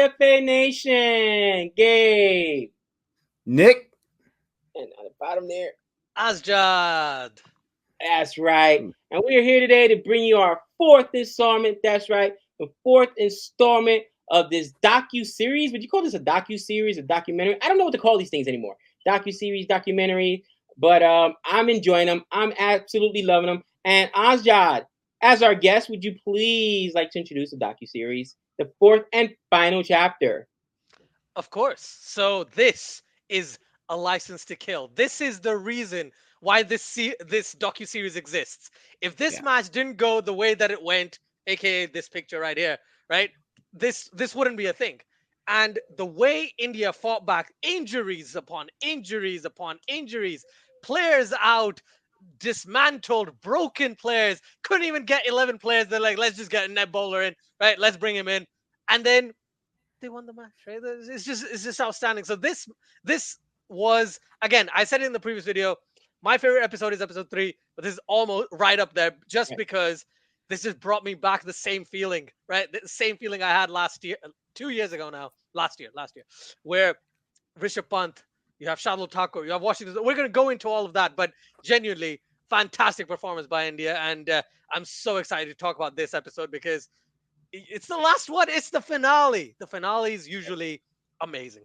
CFA Nation. Gabe. Nick. And on the bottom there, Asjad. That's right. And we are here today to bring you our fourth installment. That's right. The fourth installment of this docu-series. Would you call this a docu-series, a documentary? I don't know what to call these things anymore. Docu-series, documentary. But I'm enjoying them. I'm absolutely loving them. And Asjad, as our guest, would you please like to introduce the docu-series, the fourth and final chapter? Of course. So this is A License to Kill. This is the reason why this docu-series exists. If this match didn't go the way that it went, aka this picture right here, right? This wouldn't be a thing. And the way India fought back, injuries upon injuries upon injuries, players out, dismantled, broken players, couldn't even get 11 players. They're like, let's just get a net bowler in, right? Let's bring him in. And then they won the match, right? It's just outstanding. So this was, again, I said it in the previous video, my favorite episode is episode 3, but this is almost right up there just because this just brought me back the same feeling, right? The same feeling I had last year, 2 years ago now, last year, where Rishabh Pant, you have Shardul Thakur, you have Washington. We're going to go into all of that, but genuinely fantastic performance by India. And I'm so excited to talk about this episode because it's the last one. It's the finale. The finale is usually amazing.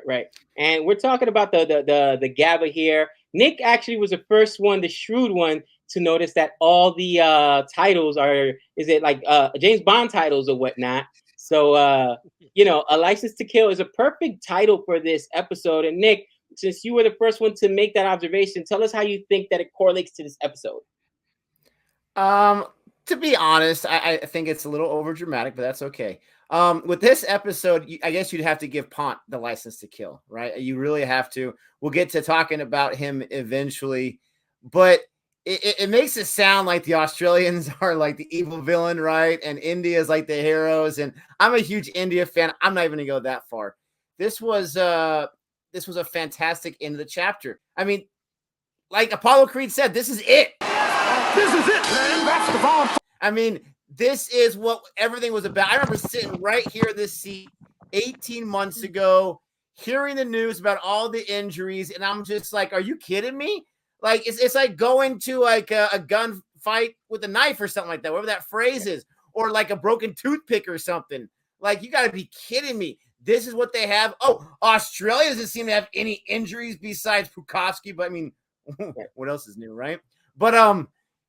Right. And we're talking about the Gabba here. Nick actually was the first one, the shrewd one, to notice that all the titles are, James Bond titles or whatnot. So, A License to Kill is a perfect title for this episode. And Nick, since you were the first one to make that observation, tell us how you think that it correlates to this episode. To be honest, I think it's a little over dramatic, but that's okay. With this episode, I guess you'd have to give Pont the license to kill, right? You really have to. We'll get to talking about him eventually, but it makes it sound like the Australians are like the evil villain, right? And India is like the heroes. And I'm a huge India fan. I'm not even gonna go that far. This was a fantastic end of the chapter. I mean, like Apollo Creed said, this is it. This is it, man. That's the bomb. I mean, this is what everything was about. I remember sitting right here in this seat 18 months ago, hearing the news about all the injuries, and I'm just like, are you kidding me? Like, it's like going to like a gunfight with a knife or something like that, whatever that phrase is, or like a broken toothpick or something. Like, you got to be kidding me. This is what they have. Oh, Australia doesn't seem to have any injuries besides Pukowski, but I mean, what else is new, right? But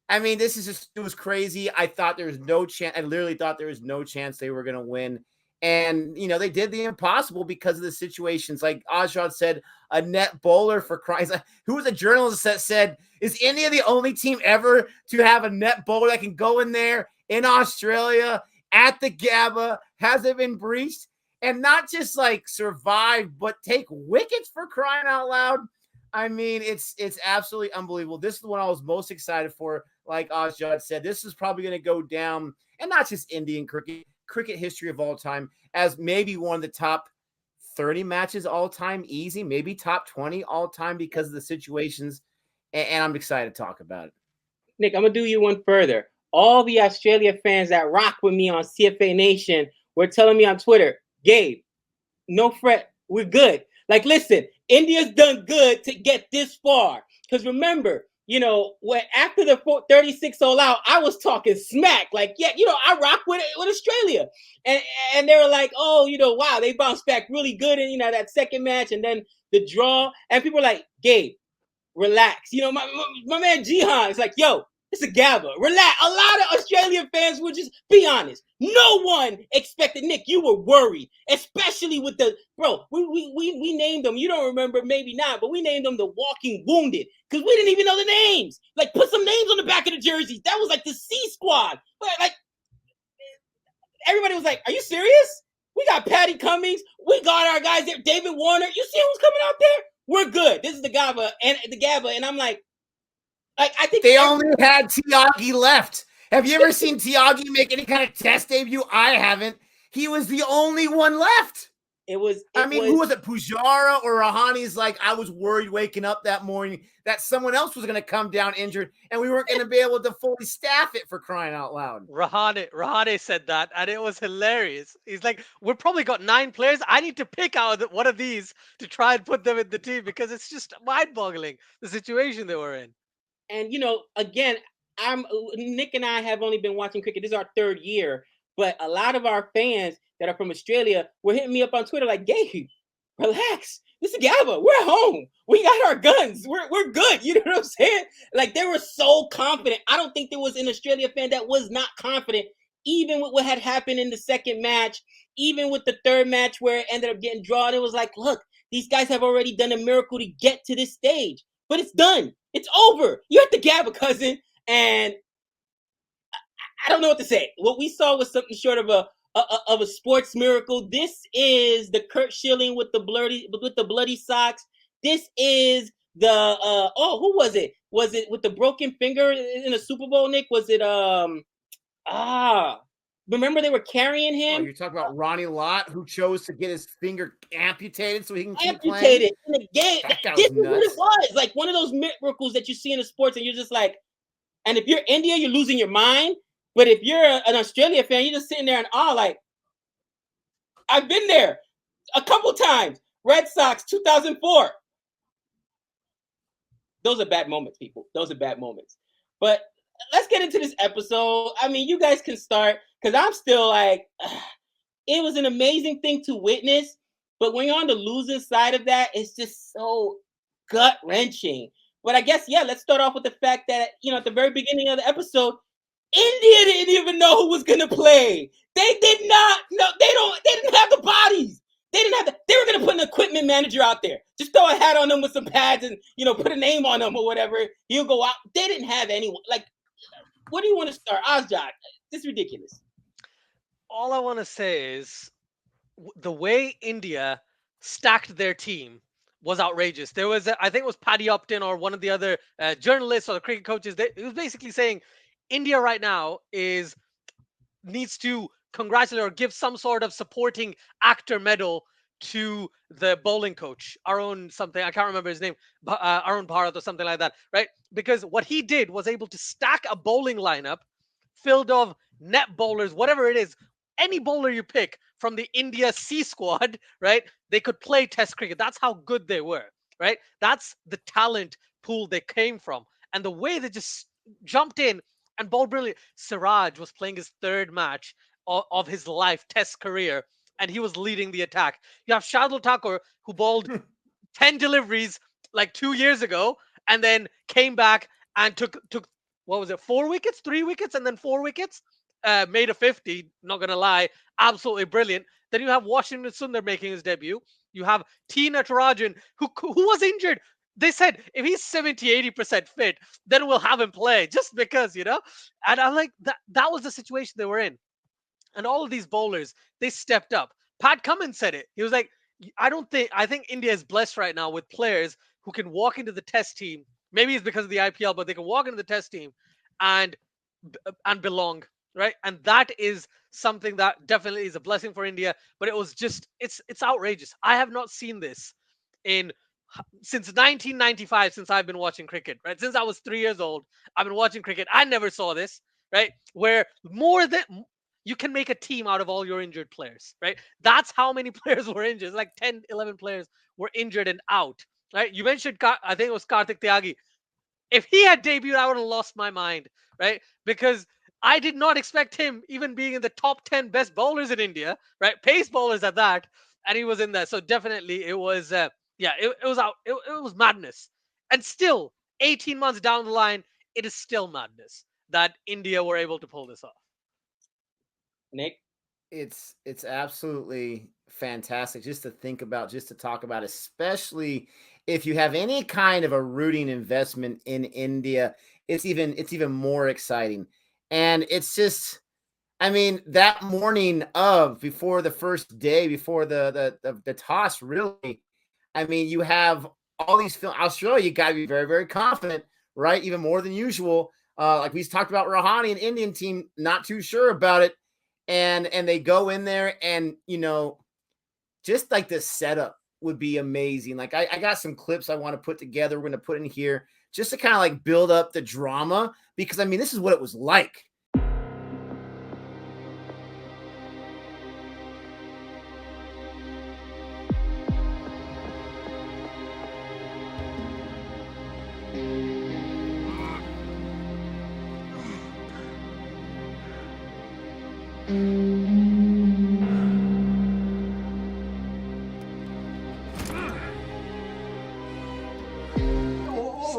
I mean, this is just, it was crazy. I thought there was no chance. I literally thought there was no chance they were going to win. And, they did the impossible because of the situations. Like Asjad said, a net bowler for Christ. Who was a journalist that said, is India the only team ever to have a net bowler that can go in there in Australia at the Gabba? Has it been breached? And not just like survive, but take wickets, for crying out loud. I mean, it's absolutely unbelievable. This is the one I was most excited for. Like Asjad said, this is probably going to go down, and not just Indian cricket history of all time, as maybe one of the top 30 matches all time, easy, maybe top 20 all time because of the situations. And I'm excited to talk about it. Nick, I'm going to do you one further. All the Australia fans that rock with me on CFA Nation were telling me on Twitter, Gabe, no fret, we're good. Like, listen, India's done good to get this far. Because remember, when after the 36 all out, I was talking smack. Like, I rock with Australia. And they were like, oh, wow, they bounced back really good in, that second match and then the draw. And people were like, Gabe, relax. My man Jihan is like, yo, it's a Gabba. Relax. A lot of Australian fans will just be honest. No one expected, Nick, you were worried, especially with we named them. You don't remember, maybe not, but we named them the Walking Wounded because we didn't even know the names. Like, put some names on the back of the jerseys. That was like the C squad. But like, everybody was like, are you serious? We got Patty Cummings. We got our guys there. David Warner. You see who's coming out there? We're good. This is the Gabba. And I'm like, I think they only had Tiagi left. Have you ever seen Tiagi make any kind of test debut? I haven't. He was the only one left. Who was it? Pujara or Rahani's like, I was worried waking up that morning that someone else was going to come down injured and we weren't going to be able to fully staff it, for crying out loud. Rahane said that, and it was hilarious. He's like, we've probably got 9 players. I need to pick out one of these to try and put them in the team because it's just mind-boggling, the situation they were in. And, again, Nick and I have only been watching cricket. This is our 3rd year, but a lot of our fans that are from Australia were hitting me up on Twitter like, Gabe, relax. This is Gabba. We're at home. We got our guns. We're good. You know what I'm saying? Like, they were so confident. I don't think there was an Australia fan that was not confident, even with what had happened in the 2nd match, even with the 3rd match where it ended up getting drawn. It was like, look, these guys have already done a miracle to get to this stage, but it's done. It's over. You're at the Gabba, cousin. And I don't know what to say. What we saw was something short of a sports miracle. This is the Kurt Schilling with the bloody socks. This is the who was it? Was it with the broken finger in the Super Bowl, Nick? Was it remember they were carrying him? Oh, you're talking about Ronnie Lott, who chose to get his finger amputated so he can keep playing? In the game. This is what it was. Like one of those miracles that you see in the sports and you're just like, and if you're India, you're losing your mind. But if you're an Australia fan, you're just sitting there in awe, like, I've been there a couple times. Red Sox, 2004. Those are bad moments, people. Those are bad moments. But let's get into this episode. I mean, you guys can start, because I'm still like, it was an amazing thing to witness. But when you're on the losing side of that, it's just so gut-wrenching. But I guess, let's start off with the fact that, at the very beginning of the episode, India didn't even know who was gonna play. They did not know. They didn't have the bodies. They were gonna put an equipment manager out there. Just throw a hat on them with some pads and put a name on them or whatever. He'll go out. They didn't have anyone. Like, what do you want to start? Azjad, this is ridiculous. All I want to say is the way India stacked their team was outrageous. There was, I think it was Paddy Upton or one of the other journalists or the cricket coaches. It was basically saying India right now needs to congratulate or give some sort of supporting actor medal to the bowling coach, Arun something, I can't remember his name, Arun Bharat or something like that, right? Because what he did was able to stack a bowling lineup filled of net bowlers, whatever it is, any bowler you pick from the India C squad, right? They could play Test cricket. That's how good they were, right? That's the talent pool they came from. And the way they just jumped in and bowled brilliant. Siraj was playing his 3rd match of his life Test career, and he was leading the attack. You have Shardul Thakur, who bowled 10 deliveries like 2 years ago, and then came back and took what was it, 4 wickets, 3 wickets, and then 4 wickets. Made a 50, not gonna lie, absolutely brilliant. Then you have Washington Sundar making his debut. You have T. Natarajan, who was injured. They said if he's 70-80% fit, then we'll have him play, just because, And I'm like, that was the situation they were in. And all of these bowlers, they stepped up. Pat Cummins said it. He was like, I think India is blessed right now with players who can walk into the Test team. Maybe it's because of the IPL, but they can walk into the Test team and belong, right? And that is something that definitely is a blessing for India. But it was just, it's outrageous. I have not seen this since 1995, since I've been watching cricket, right? Since I was 3 years old, I've been watching cricket. I never saw this, right? Where you can make a team out of all your injured players, right? That's how many players were injured. Like 10, 11 players were injured and out, right? You mentioned, I think it was Karthik Tyagi. If he had debuted, I would have lost my mind, right? Because I did not expect him even being in the top 10 best bowlers in India, right? Pace bowlers at that. And he was in there. So definitely it was, it was madness. And still, 18 months down the line, it is still madness that India were able to pull this off. Nick? It's absolutely fantastic just to think about, just to talk about, especially if you have any kind of a rooting investment in India. It's even more exciting. And it's just, I mean, that morning before the first day, before the toss, really, I mean, you have all these Australia, you got to be very, very confident, right? Even more than usual. Like we talked about Rahane, an Indian team, not too sure about it. And they go in there and, just like the setup would be amazing. Like I got some clips I want to put together. We're going to put in here just to kind of like build up the drama, because I mean, this is what it was like.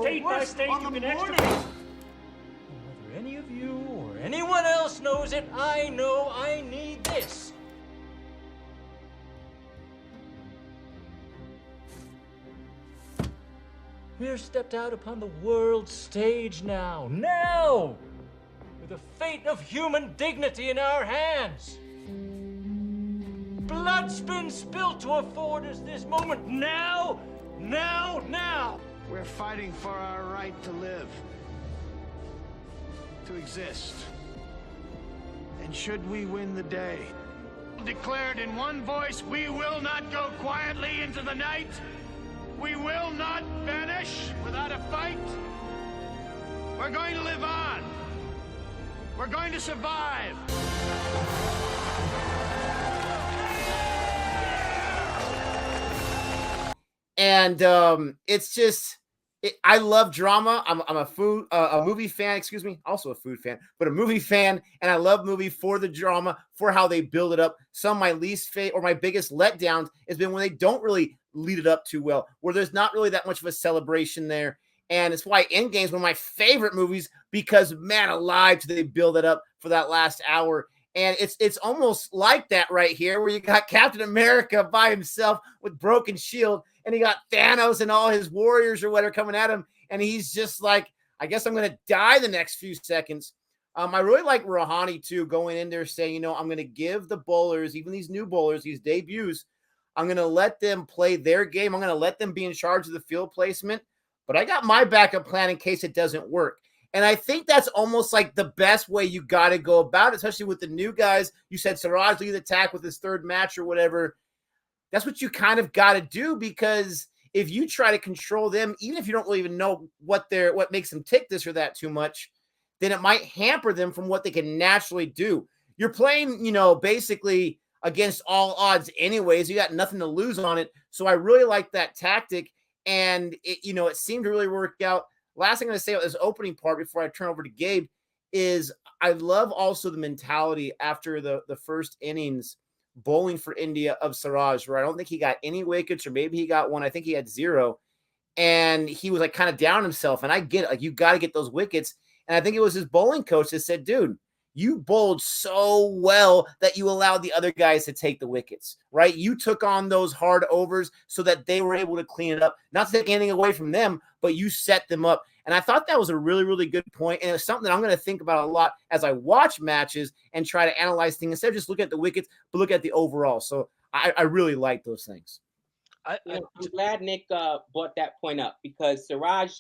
State by state, you can extricate. Whether any of you or anyone else knows it, I know I need this. We're stepped out upon the world stage now, with the fate of human dignity in our hands. Blood's been spilt to afford us this moment. Now! We're fighting for our right to live, to exist. And should we win the day, declared in one voice, we will not go quietly into the night. We will not vanish without a fight. We're going to live on. We're going to survive. And it's just, I love drama. I'm a movie fan, excuse me, also a food fan, but a movie fan. And I love movie for the drama, for how they build it up. Some of my least favorite or my biggest letdowns has been when they don't really lead it up too well, where there's not really that much of a celebration there. And it's why Endgame's one of my favorite movies, because man alive, do they build it up for that last hour. And it's almost like that right here, where you got Captain America by himself with broken shield, and he got Thanos and all his warriors or whatever coming at him, and he's just like, I guess I'm going to die the next few seconds. I really like Rouhani too, going in there saying, you know, I'm going to give the bowlers, even these new bowlers, these debuts, I'm going to let them play their game. I'm going to let them be in charge of the field placement, but I got my backup plan in case it doesn't work. And I think that's almost like the best way you got to go about it, especially with the new guys. You said Siraj lead the attack with his third match or whatever. That's what you kind of got to do, because if you try to control them, even if you don't really even know what makes them tick this or that too much, then it might hamper them from what they can naturally do. You're playing, you know, basically against all odds anyways. You got nothing to lose on it. So I really like that tactic, and it seemed to really work out. Last thing I'm going to say about this opening part before I turn over to Gabe is I love also the mentality after the first innings bowling for India of Siraj, where I don't think he got any wickets, or maybe he got one. I think he had 0. And he was like kind of down himself. And I get it. Like, you got to get those wickets. And I think it was his bowling coach that said, dude, you bowled so well that you allowed the other guys to take the wickets, right? You took on those hard overs so that they were able to clean it up. Not to take anything away from them, but you set them up. And I thought that was a really, really good point. And it's something that I'm going to think about a lot as I watch matches and try to analyze things instead of just looking at the wickets, but look at the overall. So I really like those things. I'm glad Nick brought that point up, because Siraj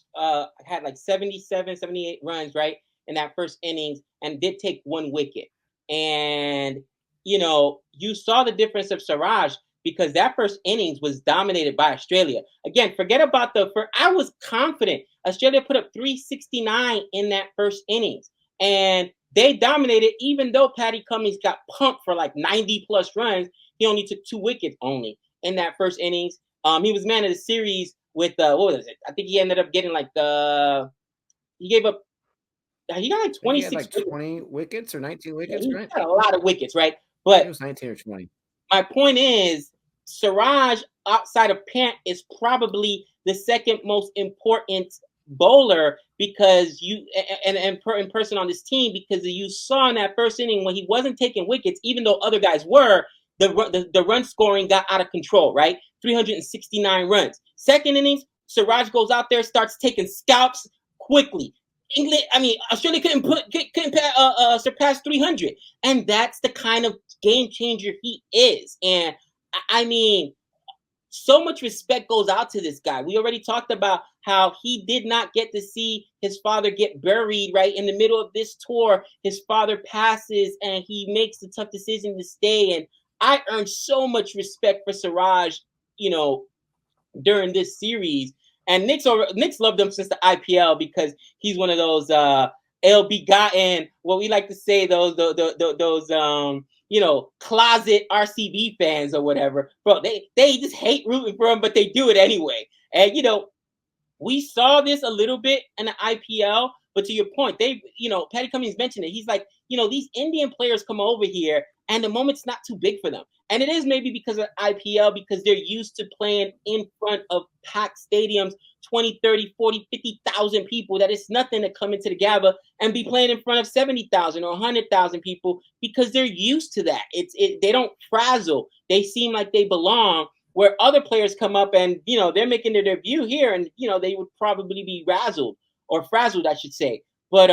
had like 77, 78 runs, right, in that first innings, and did take 1 wicket. And, you saw the difference of Siraj, because that first innings was dominated by Australia. Again, forget about the first. I was confident Australia put up 369 in that first innings, and they dominated, even though Paddy Cummins got pumped for like 90 plus runs. He only took 2 wickets only in that first innings. He was man of the series with what was it? I think he ended up getting like he got like 26 like 20 wickets or 19 wickets, he right? got a lot of wickets, right? But it was 19 or 20. My point is, Siraj, outside of Pant, is probably the second most important bowler, because in person on this team, because you saw in that first inning when he wasn't taking wickets, even though other guys were, the run scoring got out of control, right? 369 runs. Second innings, Siraj goes out there, starts taking scalps quickly. Australia couldn't surpass 300, and that's the kind of game changer he is. And so much respect goes out to this guy. We already talked about how he did not get to see his father get buried, right? In the middle of this tour, his father passes and he makes the tough decision to stay. And I earned so much respect for Siraj, you know, during this series. And Knicks loved him since the IPL because he's one of those begotten, what we like to say, those you know, closet RCB fans or whatever. Bro, they just hate rooting for him, but they do it anyway. And you know, we saw this a little bit in the IPL, but to your point, you know, Patty Cummings mentioned it. He's like, you know, these Indian players come over here and the moment's not too big for them. And it is maybe because of IPL, because they're used to playing in front of packed stadiums, 20, 30, 40, 50,000 people, that it's nothing to come into the Gabba and be playing in front of 70,000 or 100,000 people because they're used to that. They don't frazzle. They seem like they belong, where other players come up and, you know, they're making their debut here and, you know, they would probably be razzled or frazzled, I should say. But,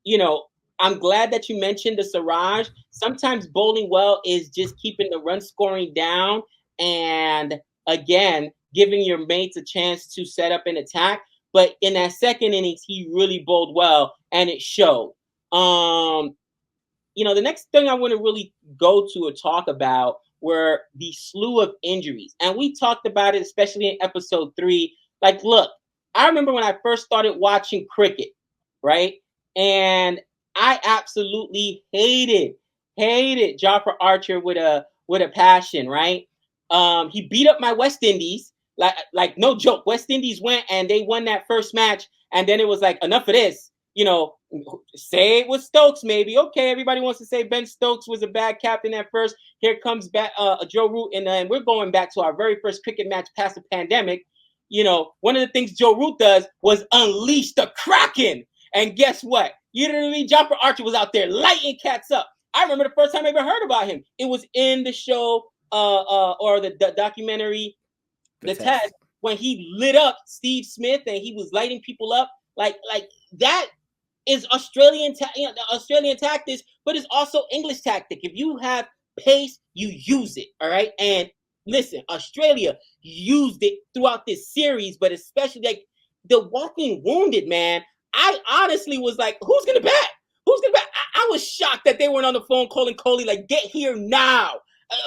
you know, I'm glad that you mentioned the Siraj. Sometimes bowling well is just keeping the run scoring down and, again, giving your mates a chance to set up an attack. But in that second innings, he really bowled well and it showed. You know, the next thing I want to really go to or talk about were the slew of injuries. And we talked about it, especially in episode 3. Like, look, I remember when I first started watching cricket, right? And I absolutely hated Jofra Archer with a passion, right? He beat up my West Indies, like no joke. West Indies went and they won that first match, and then it was like, enough of this. You know, say it was Stokes, maybe. Okay, everybody wants to say Ben Stokes was a bad captain at first. Here comes back Joe Root, and then we're going back to our very first cricket match past the pandemic. You know, one of the things Joe Root does was unleash the Kraken. And guess what? You know what I mean? Jofra Archer was out there lighting cats up. I remember the first time I ever heard about him. It was in the show or the documentary, The Test, when he lit up Steve Smith and he was lighting people up. Like that is Australian tactics, but it's also English tactic. If you have pace, you use it. All right. And listen, Australia used it throughout this series, but especially like the walking wounded, man. I honestly was like, who's gonna bat? Who's gonna bat? I was shocked that they weren't on the phone calling Coley, like, get here now.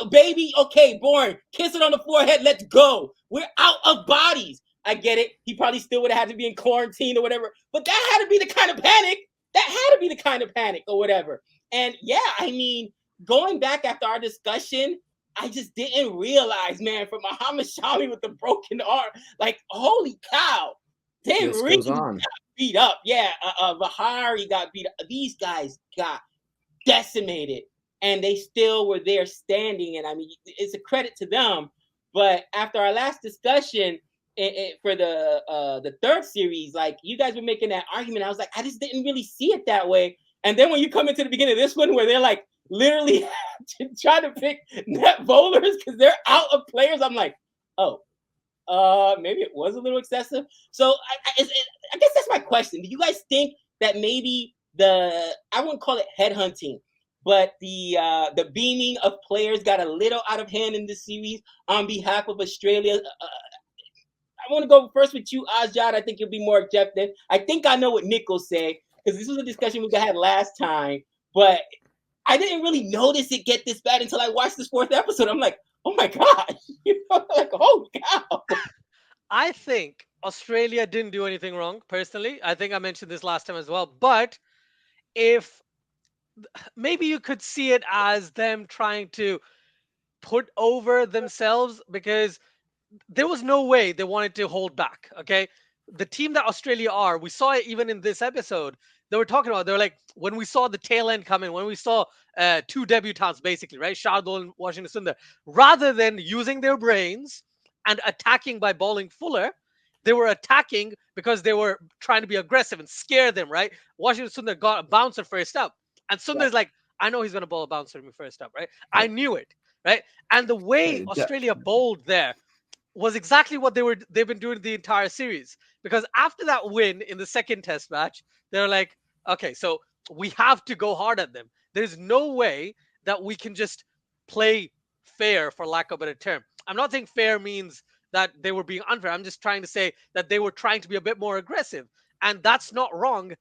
Baby, okay, Bourne, kiss it on the forehead, let's go. We're out of bodies. I get it. He probably still would have had to be in quarantine or whatever, but that had to be the kind of panic. That had to be the kind of panic or whatever. And yeah, I mean, going back after our discussion, I just didn't realize, man, for Muhammad Shami with the broken arm, like, holy cow, they really got beat up. Yeah, Vihari got beat up. These guys got decimated, and they still were there standing. And I mean, it's a credit to them. But after our last discussion, for the third series, like, you guys were making that argument. I was like, I just didn't really see it that way. And then when you come into the beginning of this one, where they're like literally trying to pick net bowlers because they're out of players, I'm like, oh, maybe it was a little excessive. So I guess that's my question. Do you guys think that maybe I wouldn't call it headhunting, but the beaming of players got a little out of hand in this series on behalf of Australia? I want to go first with you, Azjad. I think you'll be more objective. I think I know what Nick will say, because this was a discussion we had last time, but I didn't really notice it get this bad until I watched this 4th episode. I'm like, oh my God. You know, like, oh cow. I think Australia didn't do anything wrong, personally. I think I mentioned this last time as well. But if maybe you could see it as them trying to put over themselves, because there was no way they wanted to hold back. Okay. The team that Australia are, we saw it even in this episode. They were talking about, they were like, when we saw the tail end come in, when we saw 2 debutants, basically, right? Shardul and Washington Sundar, rather than using their brains and attacking by bowling fuller, they were attacking because they were trying to be aggressive and scare them, right? Washington Sundar got a bouncer first up. And Sundar's like, I know he's going to bowl a bouncer to me first up, right? I knew it, right? And the way Australia bowled there was exactly what they've been doing the entire series. Because after that win in the second test match, they're like, okay, so we have to go hard at them. There's no way that we can just play fair, for lack of a better term. I'm not saying fair means that they were being unfair. I'm just trying to say that they were trying to be a bit more aggressive. And that's not wrong.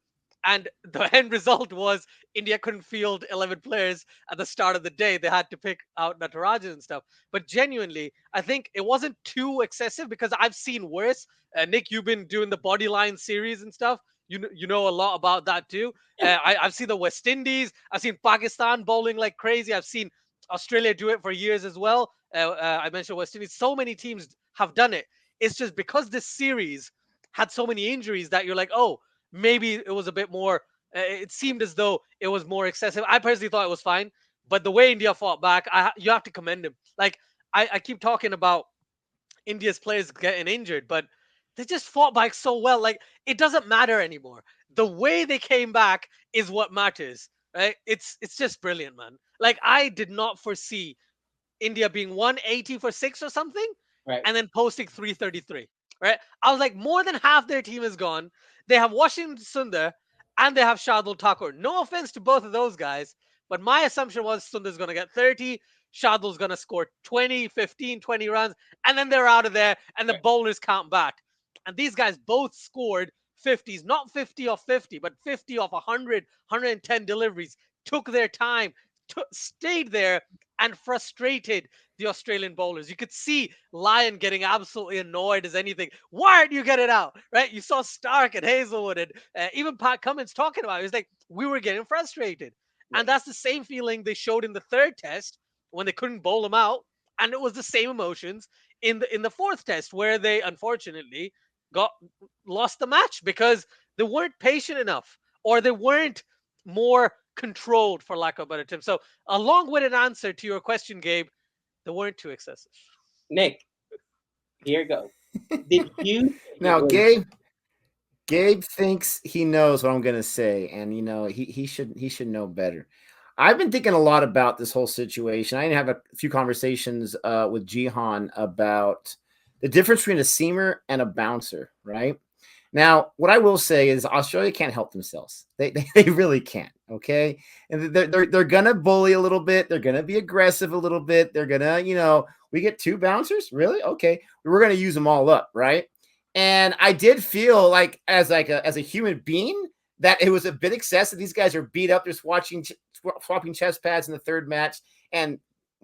And the end result was India couldn't field 11 players at the start of the day. They had to pick out Natarajan and stuff. But genuinely, I think it wasn't too excessive because I've seen worse. Nick, you've been doing the Bodyline series and stuff. You know a lot about that too. I've seen the West Indies. I've seen Pakistan bowling like crazy. I've seen Australia do it for years as well. I mentioned West Indies. So many teams have done it. It's just because this series had so many injuries that you're like, oh, maybe it was a bit more. It seemed as though it was more excessive. I personally thought it was fine, but the way India fought back, you have to commend him. Like I keep talking about India's players getting injured, but they just fought back so well. Like it doesn't matter anymore. The way they came back is what matters, right? It's just brilliant, man. Like I did not foresee India being 180 for 6 or something, Right. and then posting 333. Right? I was like, more than half their team is gone. They have Washington Sundar and they have Shardul Thakur. No offense to both of those guys, but my assumption was Sundar's going to get 30, Shardul's going to score 20, 15, 20 runs, and then they're out of there, and the bowlers count back. And these guys both scored 50s, not 50 off 50, but 50 off 100, 110 deliveries, took their time, stayed there, and frustrated the Australian bowlers. You could see Lyon getting absolutely annoyed as anything. Why aren't you getting it out? Right? You saw Stark and Hazelwood and even Pat Cummins talking about it. He was like, we were getting frustrated. Yeah. And that's the same feeling they showed in the third test when they couldn't bowl them out. And it was the same emotions in the fourth test where they unfortunately lost the match because they weren't patient enough or they weren't more controlled, for lack of a better term. So a long-winded answer to your question, Gabe, they weren't too excessive. Nick, here you go. Did you now Gabe thinks he knows what I'm gonna say, and he should know better. I've been thinking a lot about this whole situation. I have a few conversations with Jihan about the difference between a seamer and a bouncer, right? Now, what I will say is Australia can't help themselves. They really can't, okay? And they're going to bully a little bit. They're going to be aggressive a little bit. They're going to, we get 2 bouncers? Really? Okay. We're going to use them all up, right? And I did feel like as a human being that it was a bit excessive. These guys are beat up. They're swapping chest pads in the third match, and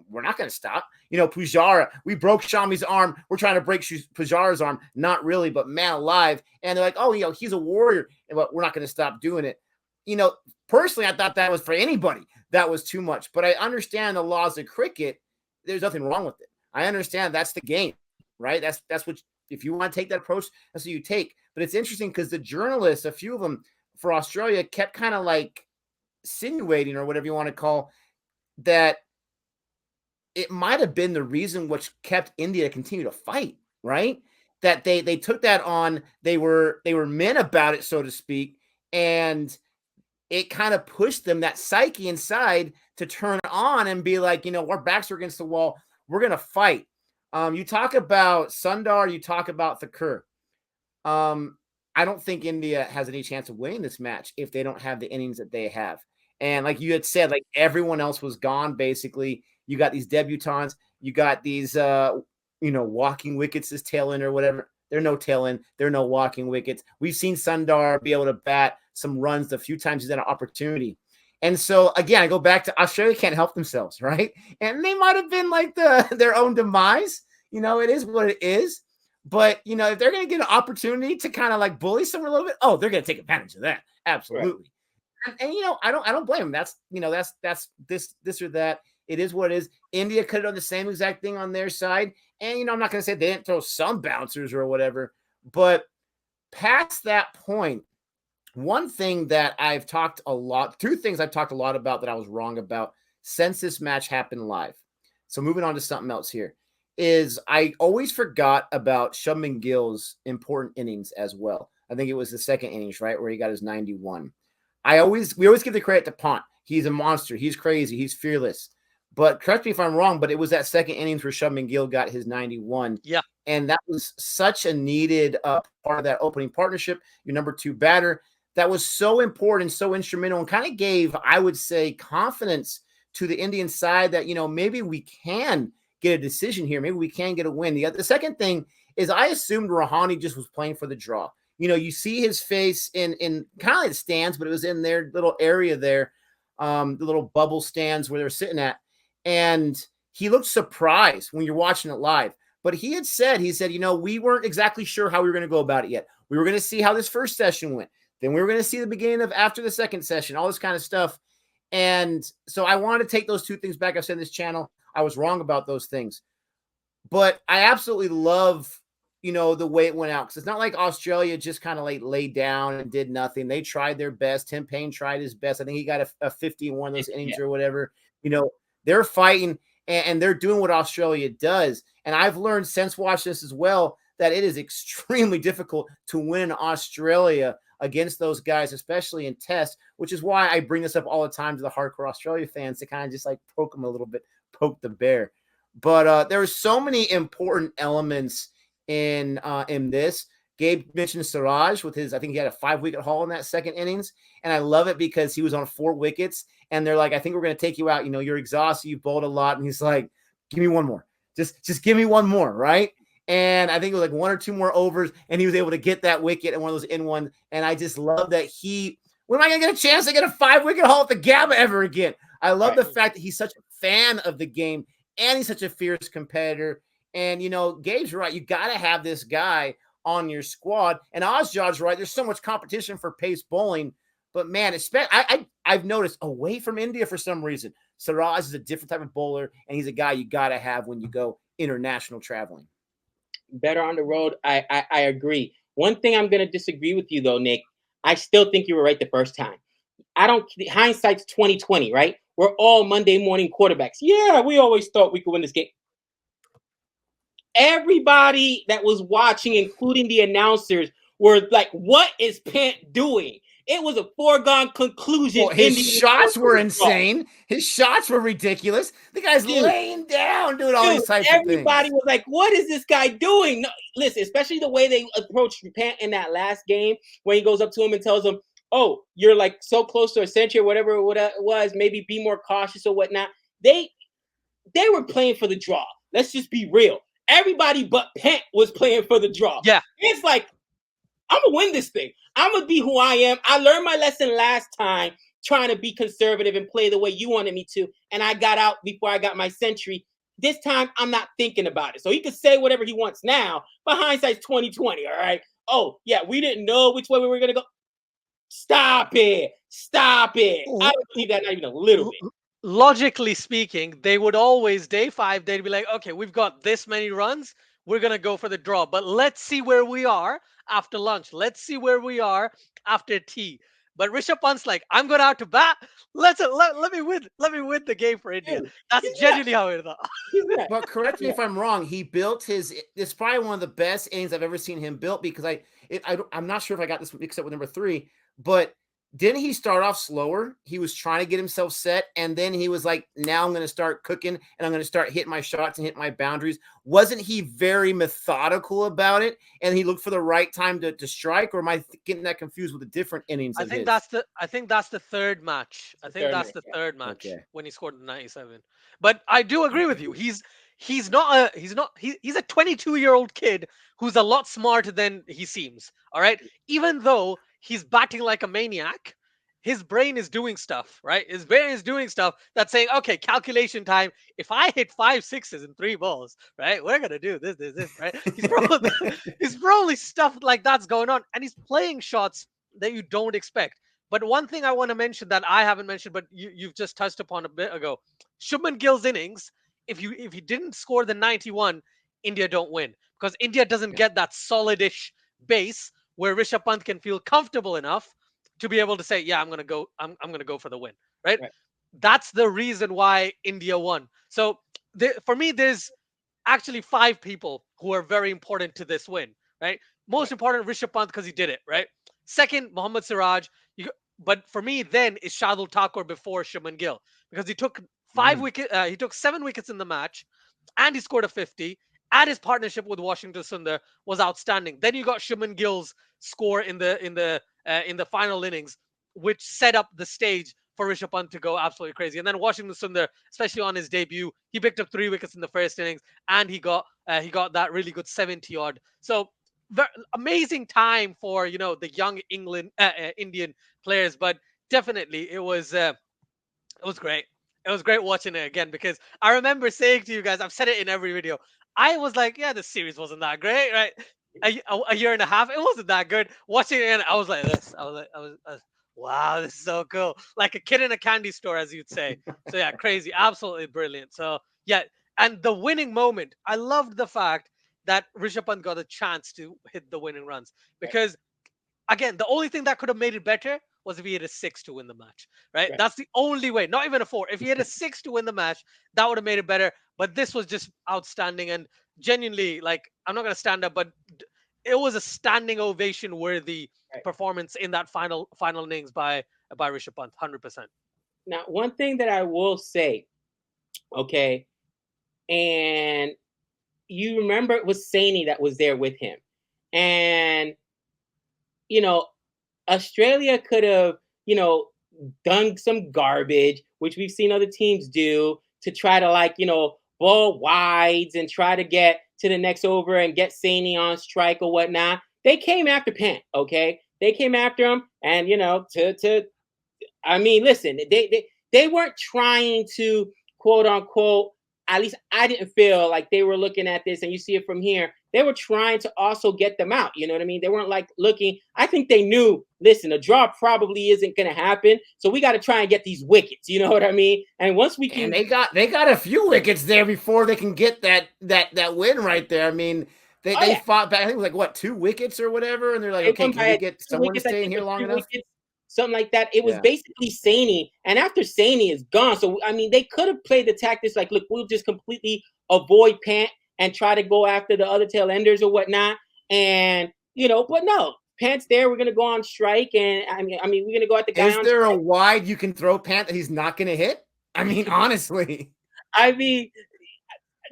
we're not going to stop. Pujara, we broke Shami's arm. We're trying to break Pujara's arm. Not really, but man alive. And they're like, oh, he's a warrior, but we're not going to stop doing it. Personally, I thought that was for anybody. That was too much. But I understand the laws of cricket. There's nothing wrong with it. I understand that's the game, right? That's what, if you want to take that approach, that's what you take. But it's interesting because the journalists, a few of them for Australia, kept kind of like insinuating or whatever you want to call that it might have been the reason which kept India continue to fight, right? That they took that on, they were men about it, so to speak, and it kind of pushed them, that psyche inside, to turn on and be like, our backs are against the wall, we're gonna fight. You talk about Sundar, you talk about Thakur. I don't think India has any chance of winning this match if they don't have the innings that they have. And like you had said, like everyone else was gone basically. You got these debutants. You got these, walking wickets, this tail end or whatever. They're no tail end. They're no walking wickets. We've seen Sundar be able to bat some runs the few times he's had an opportunity. And so, again, I go back to Australia can't help themselves, right? And they might have been like their own demise. It is what it is. But, if they're going to get an opportunity to kind of like bully someone a little bit, they're going to take advantage of that. Absolutely. Right. And I don't blame them. That's this or that. It is what it is. India could have done the same exact thing on their side. And, I'm not going to say they didn't throw some bouncers or whatever. But past that point, one thing that I've talked a lot, 2 things I've talked a lot about that I was wrong about since this match happened live. So moving on to something else here is I always forgot about Shubman Gill's important innings as well. I think it was the second innings, right, where he got his 91. We always give the credit to Pant. He's a monster. He's crazy. He's fearless. But correct me if I'm wrong, but it was that second innings where Shubman Gill got his 91. Yeah. And that was such a needed part of that opening partnership, your number 2 batter. That was so important, so instrumental, and kind of gave, I would say, confidence to the Indian side that, maybe we can get a decision here. Maybe we can get a win. The second thing is I assumed Rahane just was playing for the draw. you see his face in kind of like the stands, but it was in their little area there, the little bubble stands where they're sitting at. And he looked surprised when you're watching it live. But he said, we weren't exactly sure how we were going to go about it yet. We were going to see how this first session went. Then we were going to see the beginning of after the second session, all this kind of stuff. And so I wanted to take those two things back. I've said in this channel, I was wrong about those things. But I absolutely love, the way it went out. Because it's not like Australia just kind of like laid down and did nothing. They tried their best. Tim Payne tried his best. I think he got a 50 in one of those innings or whatever. They're fighting and they're doing what Australia does. And I've learned since watching this as well that it is extremely difficult to win in Australia against those guys, especially in tests, which is why I bring this up all the time to the hardcore Australia fans to kind of just like poke them a little bit, poke the bear. But there were so many important elements in this. Gabe mentioned Siraj with his, I think he had a 5-wicket haul in that second innings. And I love it because he was on 4 wickets and they're like, I think we're going to take you out. You're exhausted. You've bowled a lot. And he's like, give me one more. Just give me one more. Right. And I think it was like 1 or 2 more overs and he was able to get that wicket and one of those in one. And I just love that when am I going to get a chance to get a 5-wicket haul at the Gabba ever again? I love the fact that he's such a fan of the game and he's such a fierce competitor. And, Gabe's right. You got to have this guy on your squad. And Ozjaw's right. There's so much competition for pace bowling. But, man, I've noticed away from India for some reason, Siraj is a different type of bowler, and he's a guy you got to have when you go international traveling. Better on the road. I agree. One thing I'm going to disagree with you, though, Nick. I still think you were right the first time. Hindsight's 2020, right? We're all Monday morning quarterbacks. Yeah, we always thought we could win this game. Everybody that was watching, including the announcers, were like, what is Pant doing? It was a foregone conclusion. Well, his shots were insane. His shots were ridiculous. The guy's laying down doing all these types of things. Everybody was like, what is this guy doing? No, listen, especially the way they approached Pant in that last game when he goes up to him and tells him, oh, you're like so close to a century or whatever it was, maybe be more cautious or whatnot. They were playing for the draw. Let's just be real. Everybody but Pant was playing for the draw. Yeah. It's like, I'm going to win this thing. I'm going to be who I am. I learned my lesson last time trying to be conservative and play the way you wanted me to, and I got out before I got my century. This time, I'm not thinking about it. So he can say whatever he wants now, but hindsight's 2020, all right? Oh, yeah, we didn't know which way we were going to go. Stop it. Stop it. I don't believe that, not even a little bit. Logically speaking, they would always, day 5, they'd be like, okay, we've got this many runs. We're going to go for the draw. But let's see where we are after lunch. Let's see where we are after tea. But Rishabh Pant's like, I'm going out to bat. Let me win. Let me win the game for India. That's genuinely how it thought. But correct me if I'm wrong. He built it's probably one of the best innings I've ever seen him built because I'm not sure if I got this mixed up with number 3, but didn't he start off slower? He was trying to get himself set, and then he was like, now I'm going to start cooking, and I'm going to start hitting my shots and hit my boundaries. Wasn't he very methodical about it, and he looked for the right time to strike, or am I getting that confused with the different innings? I think that's the third match. I think that's the third match when he scored the 97. But I do agree with you. He's a 22-year-old kid who's a lot smarter than he seems. All right, even though he's batting like a maniac, his brain is doing stuff, right? His brain is doing stuff that's saying, okay, calculation time. If I hit 5 sixes in 3 balls, right, we're gonna do this, right? He's probably stuff like that's going on, and he's playing shots that you don't expect. But one thing I want to mention that I haven't mentioned, but you've just touched upon a bit ago, Shubman Gill's innings. If he didn't score the 91, India don't win because India doesn't get that solidish base where Rishabh Pant can feel comfortable enough to be able to say, yeah, I'm going to go for the win, right? That's the reason why India won. So for me, there's actually 5 people who are very important to this win, right? Most important, Rishabh Pant, because he did it, right? Second, Mohammad Siraj. But for me, then is Shardul Thakur before Shubman Gill because he took 7 wickets in the match, and he scored a 50. And his partnership with Washington Sundar was outstanding. Then you got Shubman Gill's score in the final innings, which set up the stage for Rishabh Pant to go absolutely crazy. And then Washington Sundar, especially on his debut, he picked up 3 wickets in the first innings, and he got that really good 70 odd. So amazing time for the young Indian players, but definitely it was great. It was great watching it again because I remember saying to you guys, I've said it in every video. I was like, yeah, the series wasn't that great, right? A year and a half, it wasn't that good. Watching it, and I was like this. I was, wow, this is so cool. Like a kid in a candy store, as you'd say. So yeah, crazy, absolutely brilliant. So yeah, and the winning moment, I loved the fact that Rishabh Pant got a chance to hit the winning runs Right. because again, the only thing that could have made it better was if he had a six to win the match, right? Right. That's the only way, not even a four. If he had a six to win the match, that would have made it better. But this was just outstanding and genuinely, like, I'm not going to stand up, but it was a standing ovation worthy Right. performance in that final innings by Rishabh Pant, 100%. Now, one thing that I will say, okay, and you remember it was Saini that was there with him, and you know, Australia could have, done some garbage, which we've seen other teams do to try to ball wides and try to get to the next over and get Saini on strike or whatnot. They came after Pant, okay? They came after him, and to I mean, listen, they weren't trying to quote unquote. At least I didn't feel like they were looking at this, and you see it from here. They were trying to also get them out. You know what I mean? They weren't like looking. I think they knew. Listen, a draw probably isn't going to happen, so we got to try and get these wickets. You know what I mean? And once we can, and they got a few wickets there before they can get that win right there. I mean, they fought back. I think it was like what, 2 wickets or whatever, and they're like, okay, can we get someone to stay in here long enough? Something like that. It was basically Saini, and after Saini is gone, so I mean, they could have played the tactics like, look, we'll just completely avoid Pant and try to go after the other tail enders or whatnot, and but no, Pant's there. We're gonna go on strike, and I mean, we're gonna go at the guy. Is there a wide you can throw Pant that he's not gonna hit? I mean, honestly, I mean,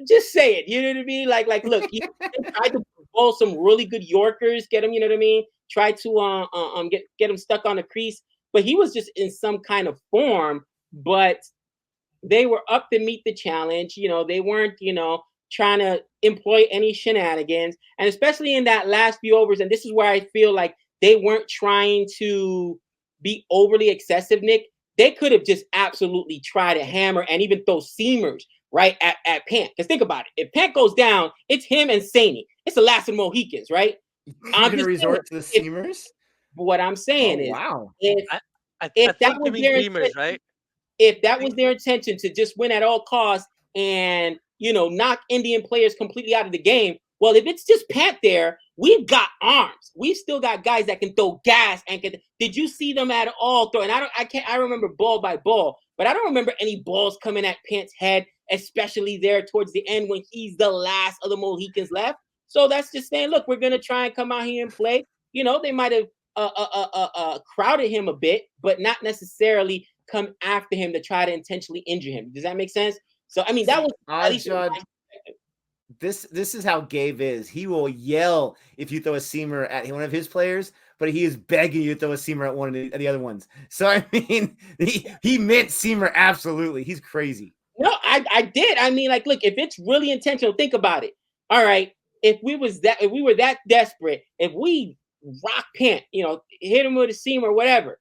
just say it. You know what I mean? Like, look, he tried to bowl some really good Yorkers, get him. You know what I mean? Try to get him stuck on the crease, but he was just in some kind of form. But they were up to meet the challenge. They weren't trying to employ any shenanigans, and especially in that last few overs. And this is where I feel like they weren't trying to be overly excessive, Nick. They could have just absolutely tried to hammer and even throw seamers right at Pant. Because think about it. If Pant goes down, it's him and Saini. It's the last of the Mohicans, right? I'm gonna resort to the seamers. But what I'm saying is, wow. if that was their intention, right? If that was their intention to just win at all costs and knock Indian players completely out of the game, well, if it's just Pant there, we've got arms. We've still got guys that can throw gas and can. Did you see them at all throw? And I remember ball by ball, but I don't remember any balls coming at Pant's head, especially there towards the end when he's the last of the Mohicans left. So that's just saying, look, we're gonna try and come out here and play. They might have crowded him a bit, but not necessarily come after him to try to intentionally injure him. Does that make sense? So I mean, that was at least this is how Gabe is. He will yell if you throw a seamer at one of his players, but he is begging you to throw a seamer at one of the other ones. So I mean, he meant seamer absolutely. He's crazy. No, I did. I mean, like, look, if it's really intentional, think about it. All right, if we were that desperate, if we rock Pant, hit him with a seam or whatever,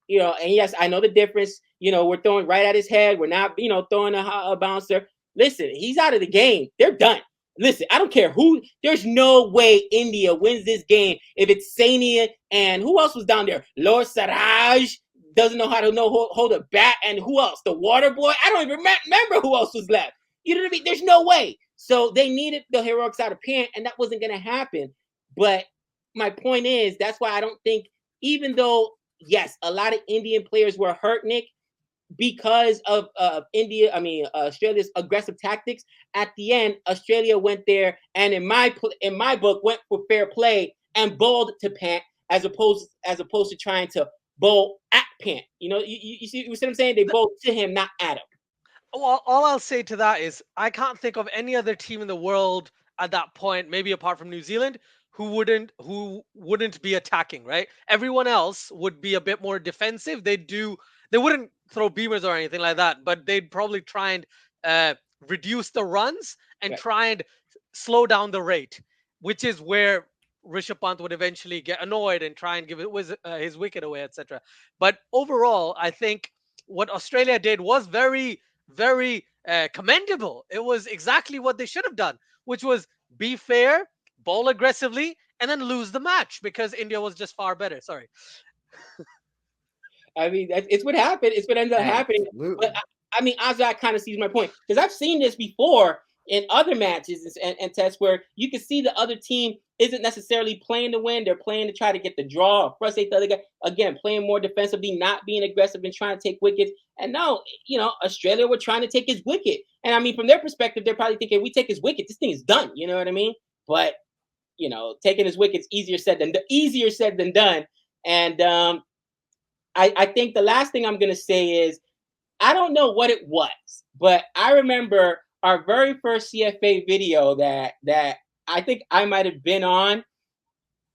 and yes, I know the difference. We're throwing right at his head. We're not, throwing a bouncer. Listen, he's out of the game. They're done. Listen, I don't care who. There's no way India wins this game if it's Saini and who else was down there? Lord Siraj doesn't know how to hold a bat, and who else? The water boy. I don't even remember who else was left. You know what I mean? There's no way. So they needed the heroics out of Pant, and that wasn't going to happen. But my point is, that's why I don't think, even though, yes, a lot of Indian players were hurt, Nick, because of Australia's aggressive tactics. At the end, Australia went there and in my book went for fair play and bowled to Pant as opposed to trying to bowl at Pant. You see what I'm saying? They bowled to him, not at him. Well, all I'll say to that is I can't think of any other team in the world at that point, maybe apart from New Zealand, who wouldn't be attacking, right? Everyone else would be a bit more defensive. They wouldn't throw beamers or anything like that, but they'd probably try and reduce the runs and try and slow down the rate, which is where Rishabh Pant would eventually get annoyed and try and give his wicket away, etc. But overall, I think what Australia did was very, very commendable. It was exactly what they should have done, which was be fair, bowl aggressively, and then lose the match because India was just far better. Sorry. I mean, it's what happened. It's what ended up happening. Absolutely. But I mean, Azad kind of sees my point because I've seen this before in other matches and tests where you can see the other team isn't necessarily playing to win. They're playing to try to get the draw or frustrate the other guy. Again, playing more defensively, not being aggressive and trying to take wickets. And now, Australia were trying to take his wicket. And I mean, from their perspective, they're probably thinking, we take his wicket, this thing is done. You know what I mean? But, taking his wicket's easier said than done. And I think the last thing I'm going to say is, I don't know what it was, but I remember our very first CFA video that I think I might have been on.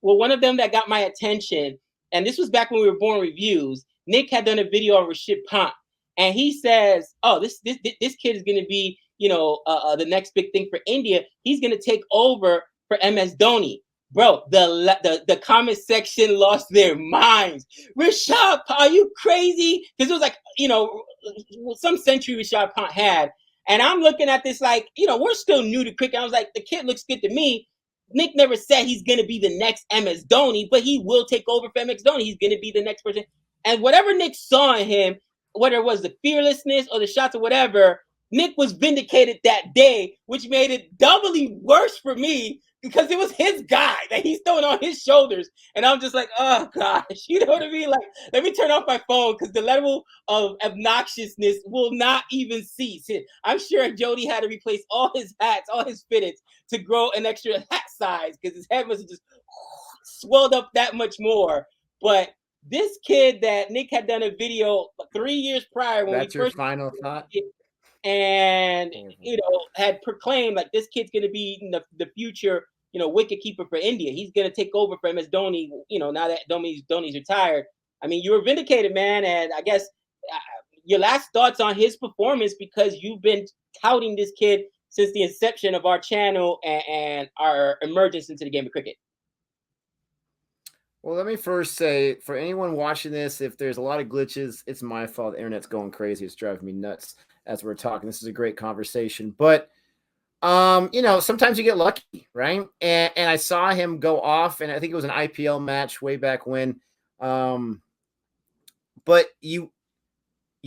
Well, one of them that got my attention, and this was back when we were Born Reviews. Nick had done a video on Rishabh Pant, and he says, "Oh, this kid is going to be, the next big thing for India. He's going to take over for MS Dhoni." Bro, the comment section lost their minds. Rishabh, are you crazy? Because it was like, some century Rishabh Pant had. And I'm looking at this like, we're still new to cricket. I was like, the kid looks good to me. Nick never said he's going to be the next MS Dhoni, but he will take over for MS Dhoni. He's going to be the next person. And whatever Nick saw in him, whether it was the fearlessness or the shots or whatever, Nick was vindicated that day, which made it doubly worse for me because it was his guy that he's throwing on his shoulders. And I'm just like, oh gosh, you know what I mean? Like, let me turn off my phone because the level of obnoxiousness will not even cease. I'm sure Jody had to replace all his hats, all his fitteds to grow an extra hat size because his head was just swelled up that much more. But this kid that Nick had done a video 3 years prior when That's your final thought? And had proclaimed like this kid's going to be the future wicket keeper for India. He's going to take over for MS Dhoni. Now that Dhoni's retired. I mean, you were vindicated, man. And I guess your last thoughts on his performance, because you've been touting this kid since the inception of our channel and our emergence into the game of cricket. Well, let me first say, for anyone watching this, if there's a lot of glitches, it's my fault. The internet's going crazy. It's driving me nuts as we're talking. This is a great conversation. But, sometimes you get lucky, right? And I saw him go off, and I think it was an IPL match way back when. But you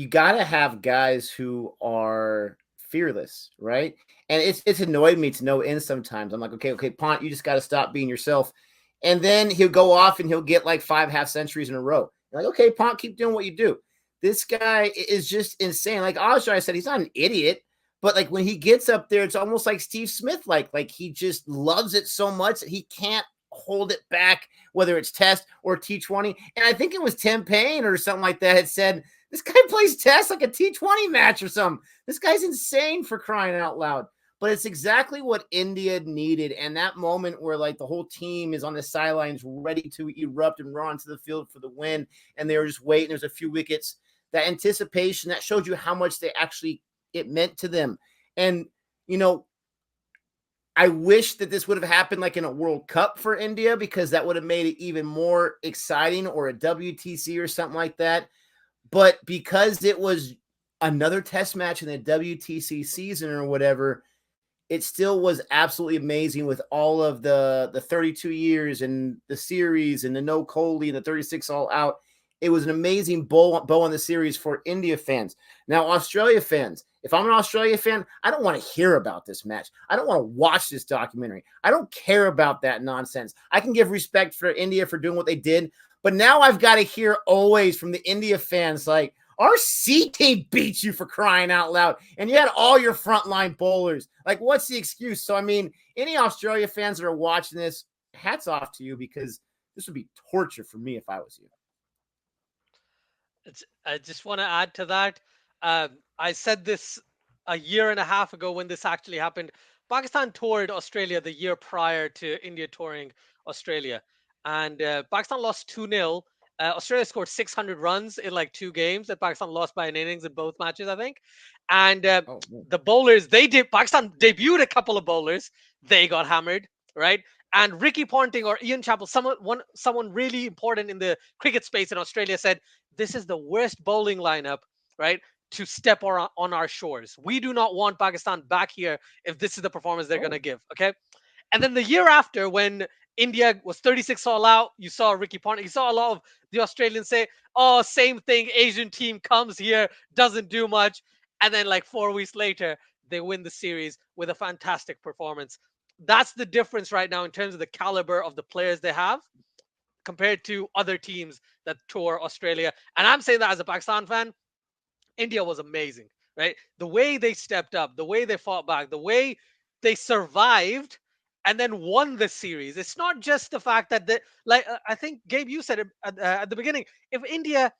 got to have guys who are fearless, right? And it's annoyed me to no end sometimes. I'm like, okay, Pant, you just got to stop being yourself. And then he'll go off and he'll get like 5 half centuries in a row. You're like, okay, Pant, keep doing what you do. This guy is just insane. Like Ajay said, he's not an idiot, but like when he gets up there, it's almost like Steve Smith. Like he just loves it so much that he can't hold it back, whether it's Test or T20. And I think it was Tim Payne or something like that had said, this guy plays Test like a T20 match or something. This guy's insane, for crying out loud. But it's exactly what India needed. And that moment where like the whole team is on the sidelines ready to erupt and run onto the field for the win. And they were just waiting. There's a few wickets. That anticipation, that showed you how much it meant to them. And, I wish that this would have happened like in a World Cup for India, because that would have made it even more exciting, or a WTC or something like that. But because it was another test match in the WTC season or whatever, it still was absolutely amazing with all of the 32 years and the series and the no Kohli and the 36 all out. It was an amazing bow on the series for India fans. Now, Australia fans, if I'm an Australia fan, I don't want to hear about this match. I don't want to watch this documentary. I don't care about that nonsense. I can give respect for India for doing what they did, but now I've got to hear always from the India fans like, our C team beat you, for crying out loud, and you had all your frontline bowlers. Like, what's the excuse? So, I mean, any Australia fans that are watching this, hats off to you, because this would be torture for me if I was you. I just want to add to that. I said this a year and a half ago when this actually happened. Pakistan toured Australia the year prior to India touring Australia. And Pakistan lost 2-0. Australia scored 600 runs in like 2 games, and Pakistan lost by an innings in both matches, I think. And the bowlers, Pakistan debuted a couple of bowlers. They got hammered, right? And Ricky Ponting or Ian Chappell, someone really important in the cricket space in Australia said, this is the worst bowling lineup, right, to step on our shores. We do not want Pakistan back here if this is the performance they're going to give. Okay. And then the year after, when India was 36 all out, you saw Ricky Ponting. You saw a lot of the Australians say, oh, same thing. Asian team comes here, doesn't do much. And then, like 4 weeks later, they win the series with a fantastic performance. That's the difference right now in terms of the caliber of the players they have compared to other teams that tour Australia. And I'm saying that as a Pakistan fan, India was amazing, right? The way they stepped up, the way they fought back, the way they survived and then won the series. It's not just the fact that I think Gabe, you said it at the beginning. If India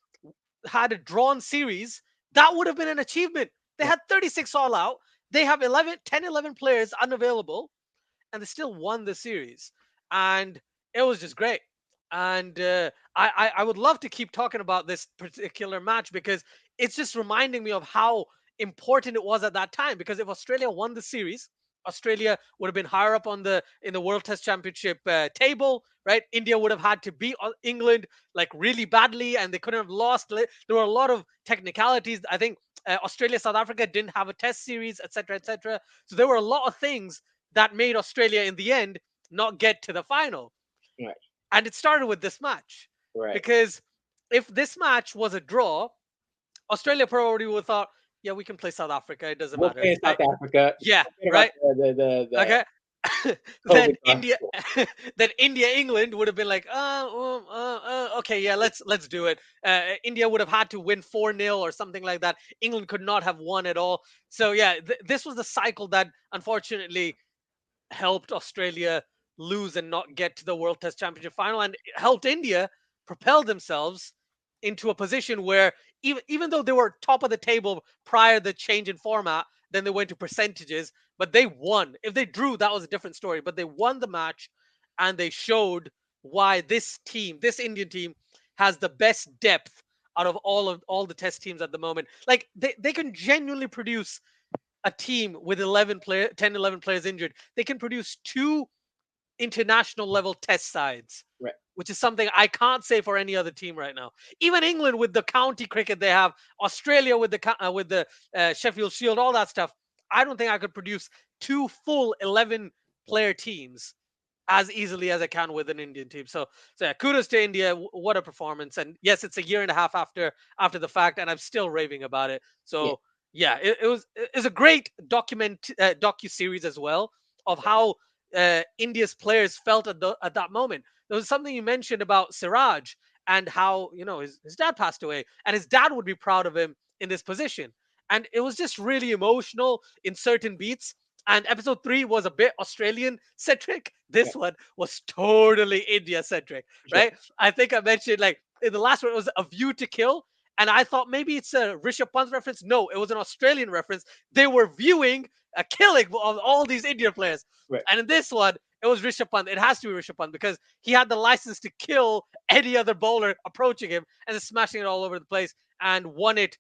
had a drawn series, that would have been an achievement. They had 36 all out. They have 11 players unavailable, and they still won the series. And it was just great. And I would love to keep talking about this particular match because it's just reminding me of how important it was at that time. Because if Australia won the series, Australia would have been higher up in the World Test Championship table, right? India would have had to beat England like really badly, and they couldn't have lost. There were a lot of technicalities. I think Australia, South Africa didn't have a Test series, etc., etc. So there were a lot of things that made Australia in the end not get to the final. Right. And it started with this match. Right. Because if this match was a draw, Australia probably would have thought, yeah, we can play South Africa. It doesn't We'll matter. play in South Africa. Yeah, Forget right. about Okay. COVID then India, England would have been like, okay, yeah, let's do it. India would have had to win 4-0 or something like that. England could not have won at all. So yeah, this was the cycle that unfortunately helped Australia lose and not get to the World Test Championship final, and helped India propel themselves into a position where even though they were top of the table prior to the change in format, then they went to percentages, but they won. If they drew, that was a different story, but they won the match, and they showed why this team, this Indian team, has the best depth out of all the test teams at the moment. Like they can genuinely produce a team with 10, 11 players injured. They can produce 2 international level test sides, Right. which is something I can't say for any other team right now. Even England with the county cricket they have, Australia with the Sheffield Shield, all that stuff. I don't think I could produce 2 full 11 player teams as easily as I can with an Indian team. So yeah, kudos to India. What a performance! And yes, it's a year and a half after the fact, and I'm still raving about it. So yeah, it's a great docu series as well of how India's players felt at that moment. There was something you mentioned about Siraj and how his dad passed away, and his dad would be proud of him in this position. And it was just really emotional in certain beats. And episode 3 was a bit Australian centric. This one was totally India centric, right? I think I mentioned like in the last one it was A View to Kill, and I thought maybe it's a Rishabh Pant reference. No, it was an Australian reference. They were viewing a killing of all these Indian players, and in this one it was Rishabh Pant. It has to be Rishabh Pant because he had the license to kill any other bowler approaching him and just smashing it all over the place and won it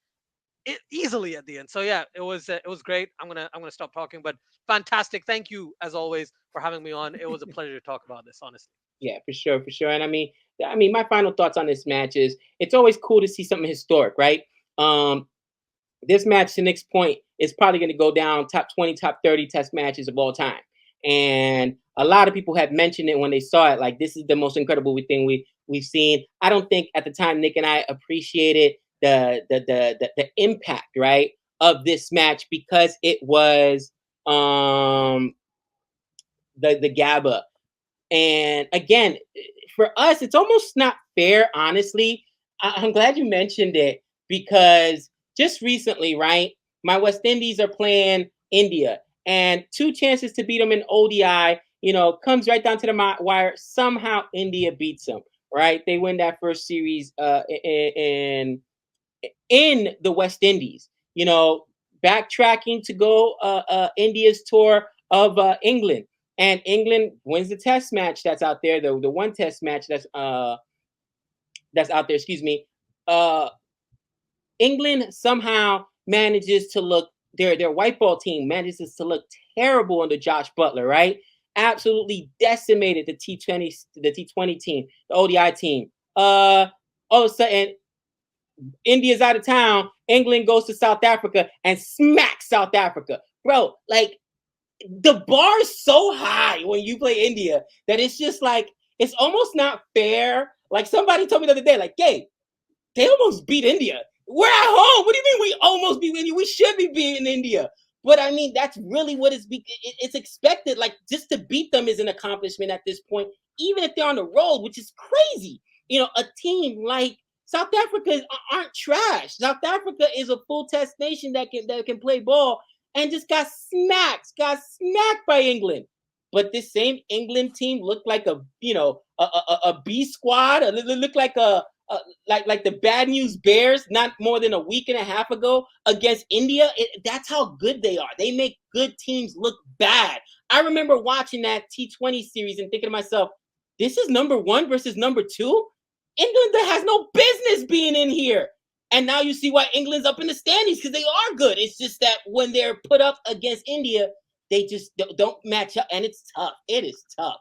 easily at the end. So yeah, it was great. I'm gonna stop talking, but fantastic. Thank you as always for having me on. It was a pleasure to talk about this, honestly. Yeah, for sure, for sure. And I mean, my final thoughts on this match is it's always cool to see something historic, right? This match, to Nick's point, is probably going to go down top 20, top 30 test matches of all time. And a lot of people have mentioned it when they saw it, like this is the most incredible thing we've seen. I don't think at the time Nick and I appreciated the impact, right, of this match because it was the Gabba. And again, for us, it's almost not fair, honestly. I'm glad you mentioned it because just recently, right, my West Indies are playing India, and 2 chances to beat them in ODI, comes right down to the wire. Somehow India beats them, right? They win that first series in the West Indies. Backtracking to go India's tour of England. And England wins the test match that's out there, the one test match that's out there, excuse me. England somehow manages to look, their white ball team manages to look terrible under Josh Butler, right? absolutely decimated the T20 team, the ODI team. All of a sudden, India's out of town. England goes to South Africa and smacks South Africa. Bro, like, the bar is so high when you play India that it's just like, it's almost not fair. Like, somebody told me the other day, like, Gabe, they almost beat India. We're at home. What do you mean we almost beat India? We should be beating India. But I mean, that's really what it's expected. Like, just to beat them is an accomplishment at this point, even if they're on the road, which is crazy. A team like South Africa aren't trash. South Africa is a full test nation that can play ball, and just got smacked by England. But this same England team looked like a B squad. It looked like like the Bad News Bears not more than a week and a half ago against India. That's how good they are. They make good teams look bad. I remember watching that T20 series and thinking to myself, this is number 1 versus number 2? England that has no business being in here. And now you see why England's up in the standings, because they are good. It's just that when they're put up against India, they just don't match up, and it's tough. It is tough.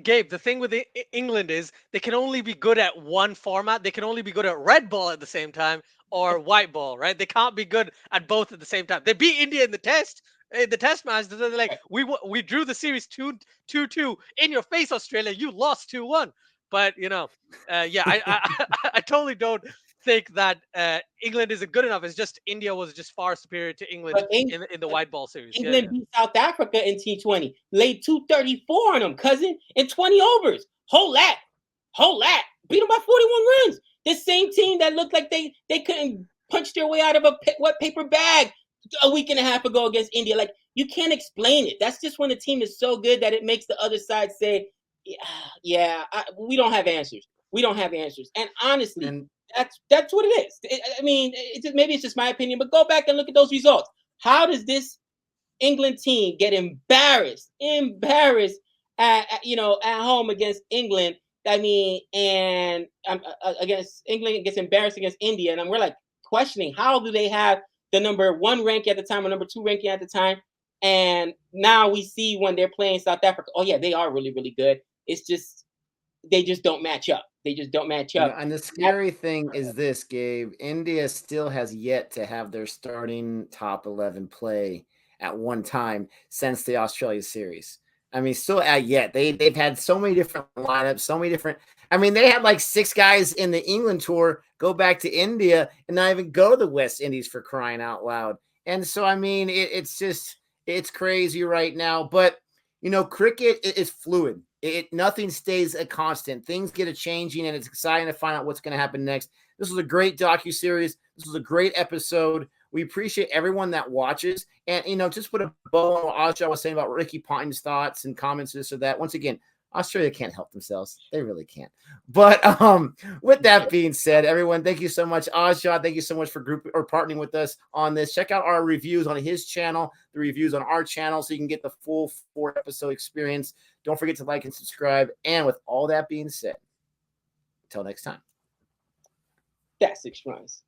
Gabe, the thing with England is they can only be good at one format. They can only be good at red ball at the same time or white ball, right? They can't be good at both at the same time. They beat India in the test match. They're like, we drew the series 2-2 in your face, Australia. You lost 2-1. But I totally don't think that England isn't good enough. It's just India was just far superior to England in the white ball series. England beat South Africa in T20, laid 234 on them, cousin, in 20 overs. Whole lot, beat them by 41 runs. This same team that looked like they couldn't punch their way out of a wet paper bag a week and a half ago against India. Like, you can't explain it. That's just when the team is so good that it makes the other side say, we don't have answers. And honestly, that's what it is. Maybe it's just my opinion, but go back and look at those results. How does this England team get embarrassed at home against England? And against England gets embarrassed against India, and we're like questioning, how do they have the number 1 ranking at the time or number 2 ranking at the time? And now we see when they're playing South Africa, oh yeah, they are really, really good. It's just they just don't match up. And the scary thing is this, Gabe. India still has yet to have their starting top 11 play at one time since the Australia series. Still yet. They've had so many different lineups, so many different. They had like 6 guys in the England tour go back to India and not even go to the West Indies, for crying out loud. And so, it's crazy right now. But, cricket is fluid. Nothing stays a constant. Things get a changing, and it's exciting to find out what's going to happen next. This was a great docuseries. This was a great episode. We appreciate everyone that watches. And, just put a bow on what Asha was saying about Ricky Ponting's thoughts and comments, this or that. Once again, Australia can't help themselves. They really can't. But with that being said, everyone, thank you so much. Asha, thank you so much for partnering with us on this. Check out our reviews on his channel, the reviews on our channel, so you can get the full 4-episode experience. Don't forget to like and subscribe. And with all that being said, until next time. That's 6 runs.